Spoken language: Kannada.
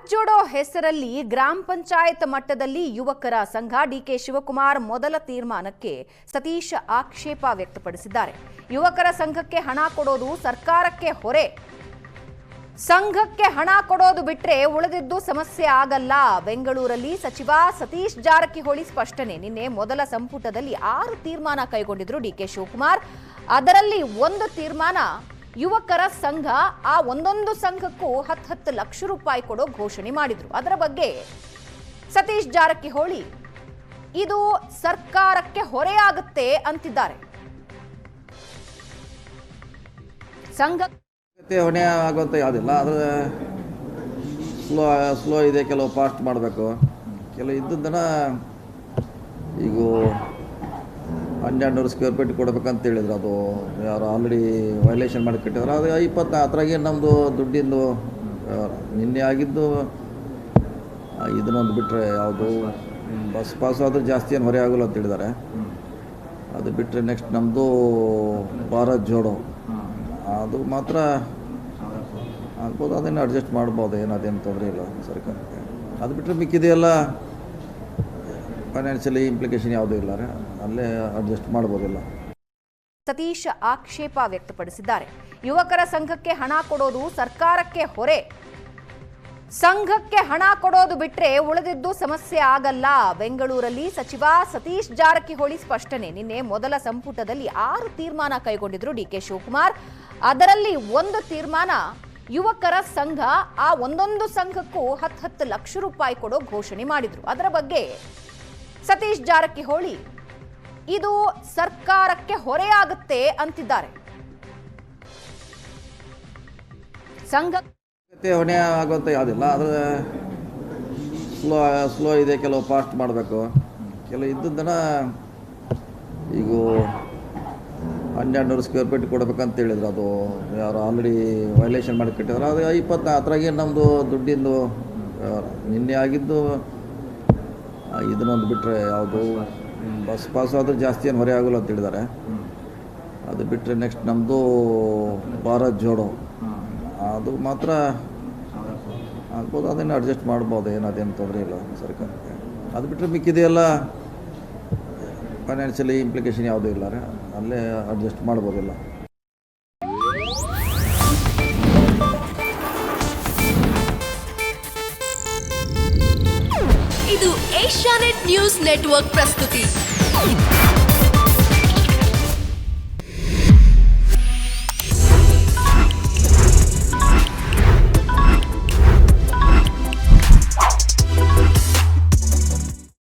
ಭಾರತ್ ಜೋಡೋ ಹೆಸರಲ್ಲಿ ಗ್ರಾಮ ಪಂಚಾಯತ್ ಮಟ್ಟದಲ್ಲಿ ಯುವಕರ ಸಂಘ ಡಿಕೆ ಶಿವಕುಮಾರ್ ಮೊದಲ ತೀರ್ಮಾನಕ್ಕೆ ಸತೀಶ್ ಆಕ್ಷೇಪ ವ್ಯಕ್ತಪಡಿಸಿದ್ದಾರೆ. ಯುವಕರ ಸಂಘಕ್ಕೆ ಹಣ ಕೊಡೋದು ಸರ್ಕಾರಕ್ಕೆ ಹೊರೆ. ಸಂಘಕ್ಕೆ ಹಣ ಕೊಡೋದು ಬಿಟ್ರೆ ಉಳಿದಿದ್ದು ಸಮಸ್ಯೆ ಆಗಲ್ಲ. ಬೆಂಗಳೂರಲ್ಲಿ ಸಚಿವ ಸತೀಶ್ ಜಾರಕಿಹೊಳಿ ಸ್ಪಷ್ಟನೆ. ನಿನ್ನೆ ಮೊದಲ ಸಂಪುಟದಲ್ಲಿ 6 ತೀರ್ಮಾನ ಕೈಗೊಂಡಿದ್ರು ಡಿಕೆ ಶಿವಕುಮಾರ್. ಅದರಲ್ಲಿ ಒಂದು ತೀರ್ಮಾನ ಯುವಕರ ಸಂಘ, ಆ ಒಂದೊಂದು ಸಂಘಕ್ಕೂ 10 ಲಕ್ಷ ರೂಪಾಯಿ ಕೊಡೋ ಘೋಷಣೆ ಮಾಡಿದ್ರು. ಅದರ ಬಗ್ಗೆ ಸತೀಶ್ ಜಾರಕಿಹೊಳಿ ಇದು ಸರ್ಕಾರಕ್ಕೆ ಹೊರೆಯಾಗುತ್ತೆ ಅಂತಿದ್ದಾರೆ. ಸಂಘ ಹೊಣೆ ಆಗುವಂಥ ಯಾವುದಿಲ್ಲ, ಆದರೆ ಸ್ಲೋ ಇದೆ, ಕೆಲವು ಫಾಸ್ಟ್ ಮಾಡಬೇಕು, ಕೆಲವು ಇದ್ದದ್ದನ್ನು ಈಗ 1200 ಸ್ಕ್ವೇರ್ ಫೀಟ್ ಕೊಡಬೇಕಂತ ಹೇಳಿದ್ರು. ಅದು ಯಾರು ಆಲ್ರೆಡಿ ವೈಲೇಷನ್ ಮಾಡಿ ಕಟ್ಟಿದ್ರು. ಅದು 20 ಅದ್ರಾಗೆ ನಮ್ಮದು ದುಡ್ಡಿಂದು ನಿನ್ನೆ ಆಗಿದ್ದು ಇದನ್ನೊಂದು ಬಿಟ್ಟರೆ ಯಾವುದು ಬಸ್ ಪಾಸು ಅದು ಜಾಸ್ತಿ ಏನು ಹೊರೆ ಆಗೋಲ್ಲ ಅಂತ ಹೇಳಿದ್ದಾರೆ. ಅದು ಬಿಟ್ಟರೆ ನೆಕ್ಸ್ಟ್ ನಮ್ಮದು ಭಾರತ್ ಜೋಡೋ ಅದು ಮಾತ್ರ ಆಗ್ಬೋದು, ಅದನ್ನು ಅಡ್ಜಸ್ಟ್ ಮಾಡ್ಬೋದು, ಅದೇನು ತೊಂದರೆ ಇಲ್ಲ ಸರ್ಕಾರಕ್ಕೆ. ಅದು ಬಿಟ್ಟರೆ ಮಿಕ್ಕಿದೆಯಲ್ಲ ಫೈನಾನ್ಷಿಯಲಿ ಇಂಪ್ಲಿಕೇಶನ್ ಯಾವುದೂ ಇಲ್ಲ, ಅಲ್ಲೇ ಅಡ್ಜಸ್ಟ್ ಮಾಡ್ಬೋದಿಲ್ಲ. ಸತೀಶ್ ಆಕ್ಷೇಪ ವ್ಯಕ್ತಪಡಿಸಿದ್ದಾರೆ. ಯುವಕರ ಸಂಘಕ್ಕೆ ಹಣ ಕೊಡೋದು ಸರ್ಕಾರಕ್ಕೆ ಹೊರೆ. ಸಂಘಕ್ಕೆ ಹಣ ಕೊಡೋದು ಬಿಟ್ರೆ ಉಳಿದಿದ್ದು ಸಮಸ್ಯೆ ಆಗಲ್ಲ. ಬೆಂಗಳೂರಲ್ಲಿ ಸಚಿವ ಸತೀಶ್ ಜಾರಕಿಹೊಳಿ ಸ್ಪಷ್ಟನೆ. ನಿನ್ನೆ ಮೊದಲ ಸಂಪುಟದಲ್ಲಿ 6 ತೀರ್ಮಾನ ಕೈಗೊಂಡಿದ್ರು ಡಿಕೆ ಶಿವಕುಮಾರ್. ಅದರಲ್ಲಿ ಒಂದು ತೀರ್ಮಾನ ಯುವಕರ ಸಂಘ, ಆ ಒಂದೊಂದು ಸಂಘಕ್ಕೂ 10 ಲಕ್ಷ ರೂಪಾಯಿ ಕೊಡೋ ಘೋಷಣೆ ಮಾಡಿದ್ರು. ಅದರ ಬಗ್ಗೆ ಸತೀಶ್ ಜಾರಕಿಹೊಳಿ ಇದು ಸರ್ಕಾರಕ್ಕೆ ಹೊರೆಯಾಗುತ್ತೆ ಅಂತಿದ್ದಾರೆ. ಸಂಘ ಹೊಣೆ ಆಗುವಂಥ ಯಾವುದಿಲ್ಲ, ಆದರೆ ಸ್ಲೋ ಇದೆ, ಕೆಲವು ಫಾಸ್ಟ್ ಮಾಡಬೇಕು, ಕೆಲವು ಇದ್ದದ್ದನ್ನು ಈಗ 1200 ಸ್ಕ್ವೇರ್ ಫೀಟ್ ಕೊಡಬೇಕಂತ ಹೇಳಿದ್ರು. ಅದು ಯಾರು ಆಲ್ರೆಡಿ ವೈಲೇಷನ್ ಮಾಡಿ ಕಟ್ಟಿದ್ರು. ಅದು 20 ಅದ್ರಾಗೆ ನಮ್ಮದು ದುಡ್ಡಿಂದು ನಿನ್ನೆ ಆಗಿದ್ದು ಇದನ್ನೊಂದು ಬಿಟ್ಟರೆ ಯಾವುದು ಬಸ್ ಪಾಸು ಅದು ಜಾಸ್ತಿ ಏನು ಹೊರೆ ಆಗೋಲ್ಲ ಅಂತ ಹೇಳಿದ್ದಾರೆ. ಅದು ಬಿಟ್ಟರೆ ನೆಕ್ಸ್ಟ್ ನಮ್ಮದು ಭಾರತ್ ಜೋಡೋ ಅದು ಮಾತ್ರ ಆಗ್ಬೋದು, ಅದನ್ನು ಅಡ್ಜಸ್ಟ್ ಮಾಡ್ಬೋದು, ಅದೇನು ತೊಂದರೆ ಇಲ್ಲ ಸರ್ಕಾರಕ್ಕೆ. ಅದು ಬಿಟ್ಟರೆ ಮಿಕ್ಕಿದೆಯಲ್ಲ ಫೈನಾನ್ಷಿಯಲಿ ಇಂಪ್ಲಿಕೇಶನ್ ಯಾವುದೂ ಇಲ್ಲ, ಅಲ್ಲೇ ಅಡ್ಜಸ್ಟ್ ಮಾಡ್ಬೋದಿಲ್ಲ. ಇದು ಏಷ್ಯಾನೆಟ್ ನ್ಯೂಸ್ ನೆಟ್ವರ್ಕ್ ಪ್ರಸ್ತುತಿ.